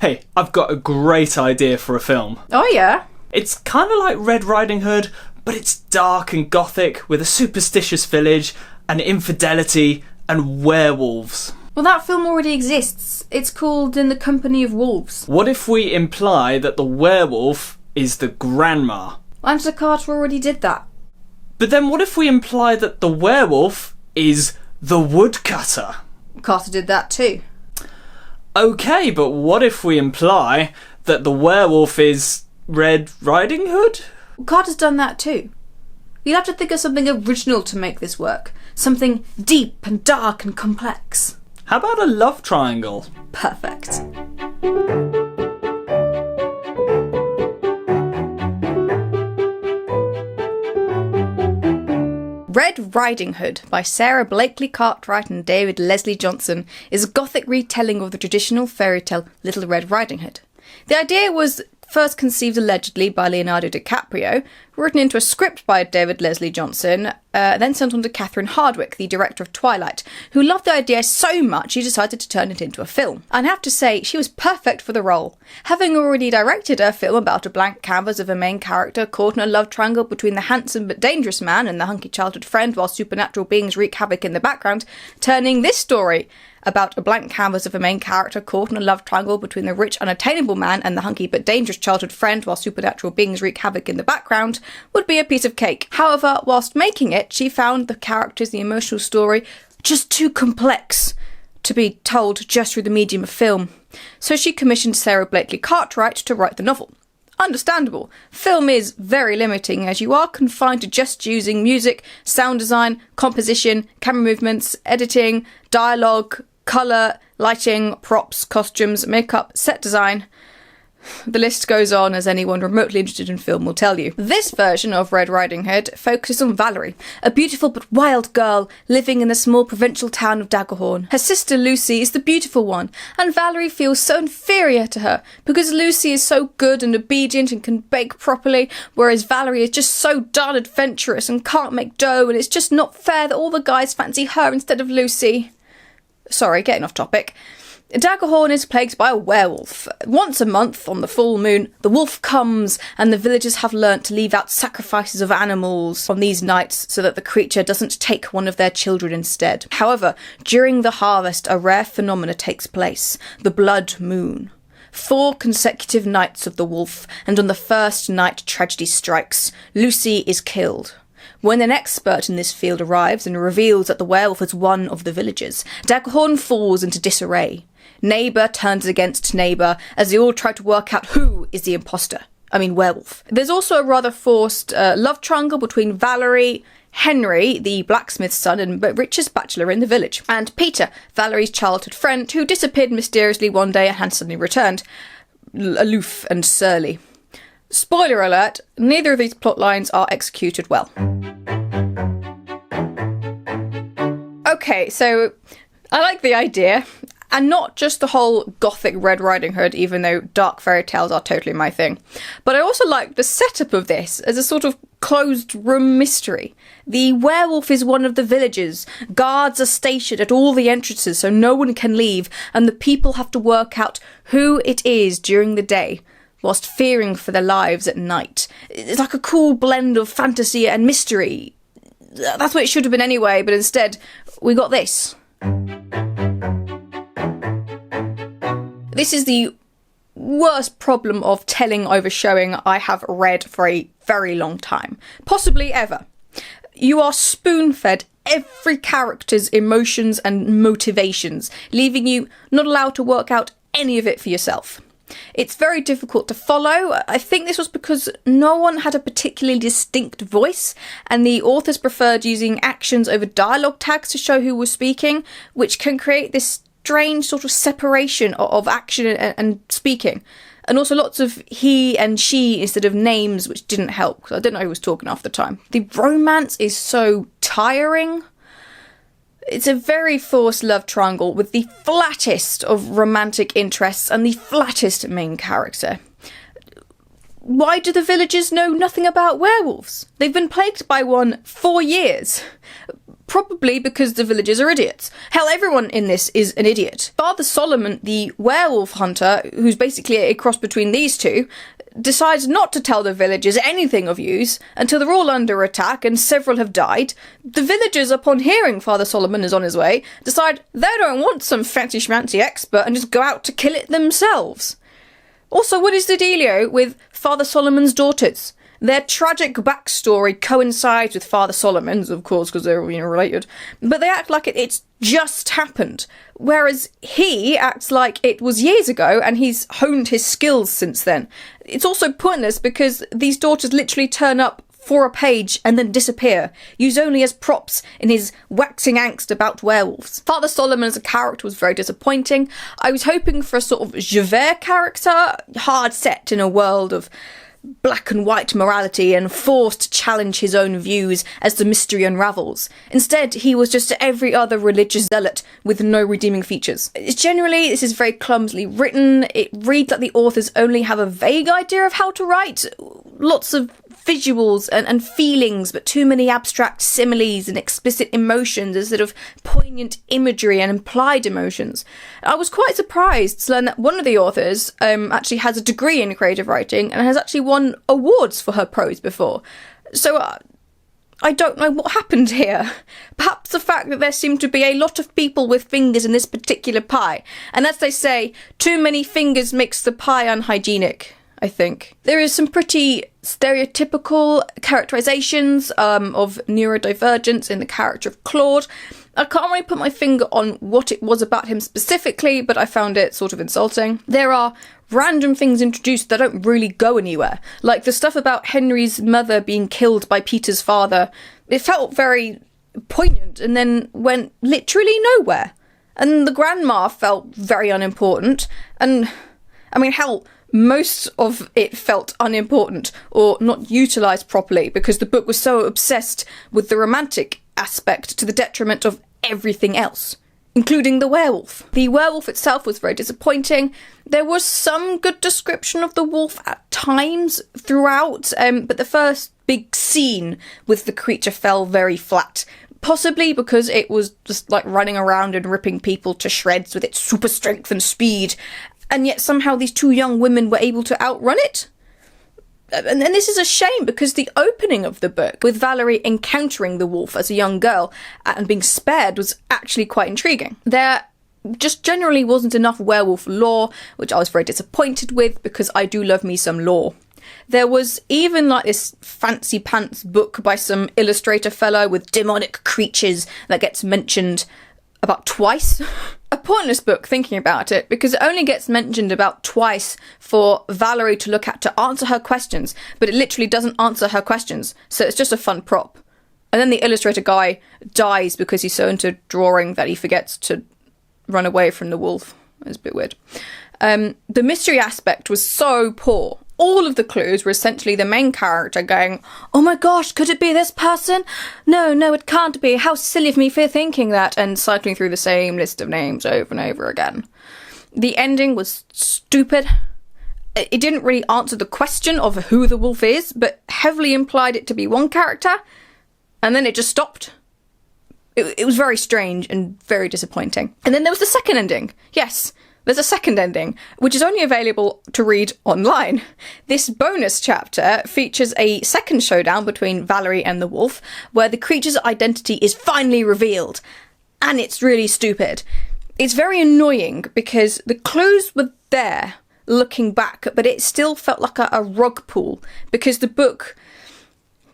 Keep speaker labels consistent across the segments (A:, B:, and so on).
A: Hey, I've got a great idea for a film.
B: Oh yeah?
A: It's kind of like Red Riding Hood, but it's dark and gothic with a superstitious village and infidelity and werewolves.
B: Well, that film already exists. It's called In the Company of Wolves.
A: What if we imply that the werewolf is the grandma?
B: Angela Carter already did that.
A: But then what if we imply that the werewolf is the woodcutter?
B: Carter did that too.
A: Okay, but what if we imply that the werewolf is Red Riding Hood?
B: Carter's done that too. You'd have to think of something original to make this work. Something deep and dark and complex.
A: How about a love triangle?
B: Perfect. Red Riding Hood by Sarah Blakley Cartwright and David Leslie Johnson is a gothic retelling of the traditional fairy tale Little Red Riding Hood. The idea was first conceived allegedly by Leonardo DiCaprio, written into a script by David Leslie Johnson, then sent on to Catherine Hardwicke, the director of Twilight, who loved the idea so much he decided to turn it into a film. And I have to say, she was perfect for the role. Having already directed a film about a blank canvas of a main character caught in a love triangle between the handsome but dangerous man and the hunky childhood friend while supernatural beings wreak havoc in the background, turning this story about a blank canvas of a main character caught in a love triangle between the rich, unattainable man and the hunky but dangerous childhood friend while supernatural beings wreak havoc in the background would be a piece of cake. However, whilst making it, she found the characters, the emotional story, just too complex to be told just through the medium of film. So she commissioned Sarah Blakley Cartwright to write the novel. Understandable. Film is very limiting as you are confined to just using music, sound design, composition, camera movements, editing, dialogue, colour, lighting, props, costumes, makeup, set design. The list goes on, as anyone remotely interested in film will tell you. This version of Red Riding Hood focuses on Valerie, a beautiful but wild girl living in the small provincial town of Daggerhorn. Her sister Lucy is the beautiful one, and Valerie feels so inferior to her because Lucy is so good and obedient and can bake properly, whereas Valerie is just so darn adventurous and can't make dough, and it's just not fair that all the guys fancy her instead of Lucy. Sorry, getting off topic. Daggerhorn is plagued by a werewolf. Once a month, on the full moon, the wolf comes, and the villagers have learnt to leave out sacrifices of animals on these nights so that the creature doesn't take one of their children instead. However, during the harvest, a rare phenomena takes place, the blood moon. 4 consecutive nights of the wolf, and on the first night tragedy strikes. Lucy is killed. When an expert in this field arrives and reveals that the werewolf is one of the villagers, Daggerhorn falls into disarray. Neighbour turns against neighbour as they all try to work out who is the imposter. Werewolf. There's also a rather forced love triangle between Valerie, Henry, the blacksmith's son and richest bachelor in the village, and Peter, Valerie's childhood friend, who disappeared mysteriously one day and suddenly returned, aloof and surly. Spoiler alert, neither of these plot lines are executed well. Okay, so I like the idea, and not just the whole gothic Red Riding Hood, even though dark fairy tales are totally my thing, but I also like the setup of this as a sort of closed room mystery. The werewolf is one of the villagers, guards are stationed at all the entrances so no one can leave, and the people have to work out who it is during the day, whilst fearing for their lives at night. It's like a cool blend of fantasy and mystery. That's what it should have been anyway, but instead, we got this. This is the worst problem of telling over showing I have read for a very long time. Possibly ever. You are spoon-fed every character's emotions and motivations, leaving you not allowed to work out any of it for yourself. It's very difficult to follow. I think this was because no one had a particularly distinct voice, and the authors preferred using actions over dialogue tags to show who was speaking, which can create this strange sort of separation of action and speaking. And also lots of he and she instead of names, which didn't help, because I didn't know who was talking half the time. The romance is so tiring. It's a very forced love triangle with the flattest of romantic interests and the flattest main character. Why do the villagers know nothing about werewolves? They've been plagued by one for years. Probably because the villagers are idiots. Hell, everyone in this is an idiot. Father Solomon, the werewolf hunter, who's basically a cross between these two, decides not to tell the villagers anything of use until they're all under attack and several have died. The villagers, upon hearing Father Solomon is on his way, decide they don't want some fancy schmancy expert and just go out to kill it themselves. Also, what is the dealio with Father Solomon's daughters? Their tragic backstory coincides with Father Solomon's, of course, because they're related, but they act like it's just happened, whereas he acts like it was years ago and he's honed his skills since then. It's also pointless because these daughters literally turn up for a page and then disappear, used only as props in his waxing angst about werewolves. Father Solomon as a character was very disappointing. I was hoping for a sort of Javert character, hard set in a world of black and white morality and forced to challenge his own views as the mystery unravels. Instead, he was just every other religious zealot with no redeeming features. Generally, this is very clumsily written. It reads like the authors only have a vague idea of how to write. Lots of visuals and feelings, but too many abstract similes and explicit emotions instead of poignant imagery and implied emotions. I was quite surprised to learn that one of the authors actually has a degree in creative writing and has actually won awards for her prose before. So I don't know what happened here. Perhaps the fact that there seem to be a lot of people with fingers in this particular pie, and as they say, too many fingers makes the pie unhygienic. I think. There is some pretty stereotypical characterizations of neurodivergence in the character of Claude. I can't really put my finger on what it was about him specifically, but I found it sort of insulting. There are random things introduced that don't really go anywhere, like the stuff about Henry's mother being killed by Peter's father. It felt very poignant and then went literally nowhere. And the grandma felt very unimportant, and I mean, hell, most of it felt unimportant or not utilised properly because the book was so obsessed with the romantic aspect to the detriment of everything else, including the werewolf. The werewolf itself was very disappointing. There was some good description of the wolf at times throughout, but the first big scene with the creature fell very flat. Possibly because it was just like running around and ripping people to shreds with its super strength and speed, and yet somehow these two young women were able to outrun it. And this is a shame because the opening of the book, with Valerie encountering the wolf as a young girl and being spared, was actually quite intriguing. There just generally wasn't enough werewolf lore, which I was very disappointed with because I do love me some lore. There was even like this fancy pants book by some illustrator fellow with demonic creatures that gets mentioned about twice. A pointless book, thinking about it, because it only gets mentioned about twice for Valerie to look at to answer her questions, but it literally doesn't answer her questions, so it's just a fun prop. And then the illustrator guy dies because he's so into drawing that he forgets to run away from the wolf. It's a bit weird. The mystery aspect was so poor. All of the clues were essentially the main character going, "Oh my gosh, could it be this person? No, it can't be. How silly of me for thinking that," and cycling through the same list of names over and over again. The ending was stupid. It didn't really answer the question of who the wolf is, but heavily implied it to be one character, and then it just stopped. It was very strange and very disappointing. And then there was the second ending. Yes, there's a second ending, which is only available to read online. This bonus chapter features a second showdown between Valerie and the wolf, where the creature's identity is finally revealed. And it's really stupid. It's very annoying because the clues were there looking back, but it still felt like a rug pull because the book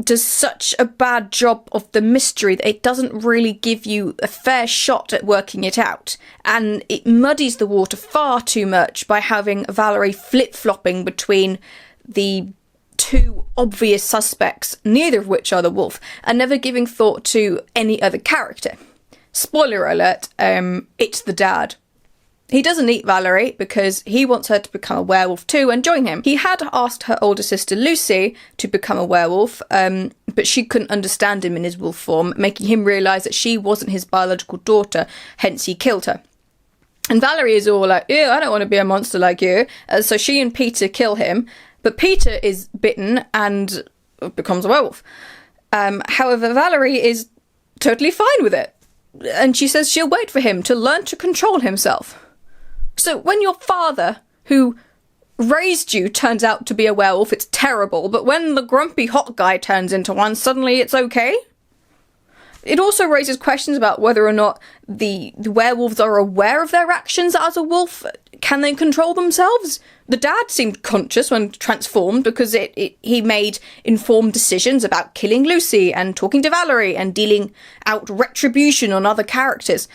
B: does such a bad job of the mystery that it doesn't really give you a fair shot at working it out, and it muddies the water far too much by having Valerie flip-flopping between the two obvious suspects, neither of which are the wolf, and never giving thought to any other character. Spoiler alert, it's the dad. He doesn't eat Valerie because he wants her to become a werewolf too and join him. He had asked her older sister Lucy to become a werewolf, but she couldn't understand him in his wolf form, making him realise that she wasn't his biological daughter, hence he killed her. And Valerie is all like, "Ew, I don't want to be a monster like you." So she and Peter kill him, but Peter is bitten and becomes a werewolf. However, Valerie is totally fine with it. And she says she'll wait for him to learn to control himself. So when your father, who raised you, turns out to be a werewolf, it's terrible, but when the grumpy hot guy turns into one, suddenly it's okay? It also raises questions about whether or not the werewolves are aware of their actions as a wolf. Can they control themselves? The dad seemed conscious when transformed because he made informed decisions about killing Lucy and talking to Valerie and dealing out retribution on other characters.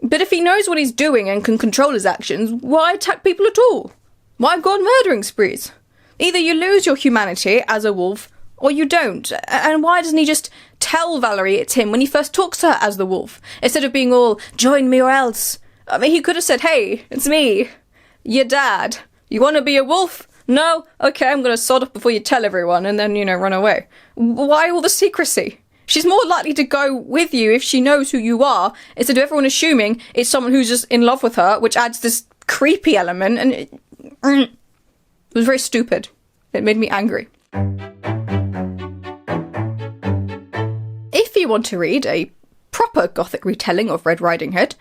B: But if he knows what he's doing and can control his actions, why attack people at all? Why go on murdering sprees? Either you lose your humanity as a wolf, or you don't. And why doesn't he just tell Valerie it's him when he first talks to her as the wolf, instead of being all, join me or else? I mean, he could have said, hey, it's me, your dad. You want to be a wolf? No? Okay, I'm going to sod off before you tell everyone, and then, run away. Why all the secrecy? She's more likely to go with you if she knows who you are, instead of everyone assuming it's someone who's just in love with her, which adds this creepy element, and it was very stupid. It made me angry. If you want to read a proper Gothic retelling of Red Riding Hood,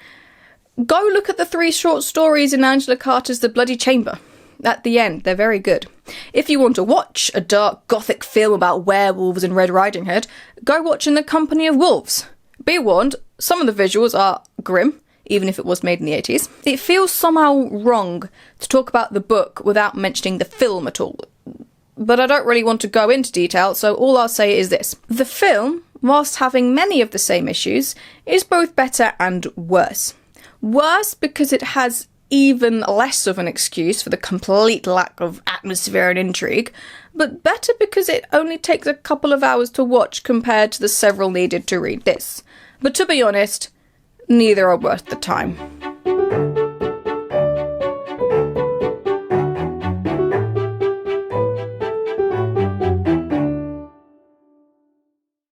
B: go look at the 3 short stories in Angela Carter's The Bloody Chamber. At the end, they're very good. If you want to watch a dark Gothic film about werewolves and Red Riding Hood, go watch In the Company of Wolves. Be warned, some of the visuals are grim, even if it was made in the 80s. It feels somehow wrong to talk about the book without mentioning the film at all. But I don't really want to go into detail, so all I'll say is this. The film, whilst having many of the same issues, is both better and worse. Worse because it has even less of an excuse for the complete lack of atmosphere and intrigue, but better because it only takes a couple of hours to watch compared to the several needed to read this. But to be honest, neither are worth the time.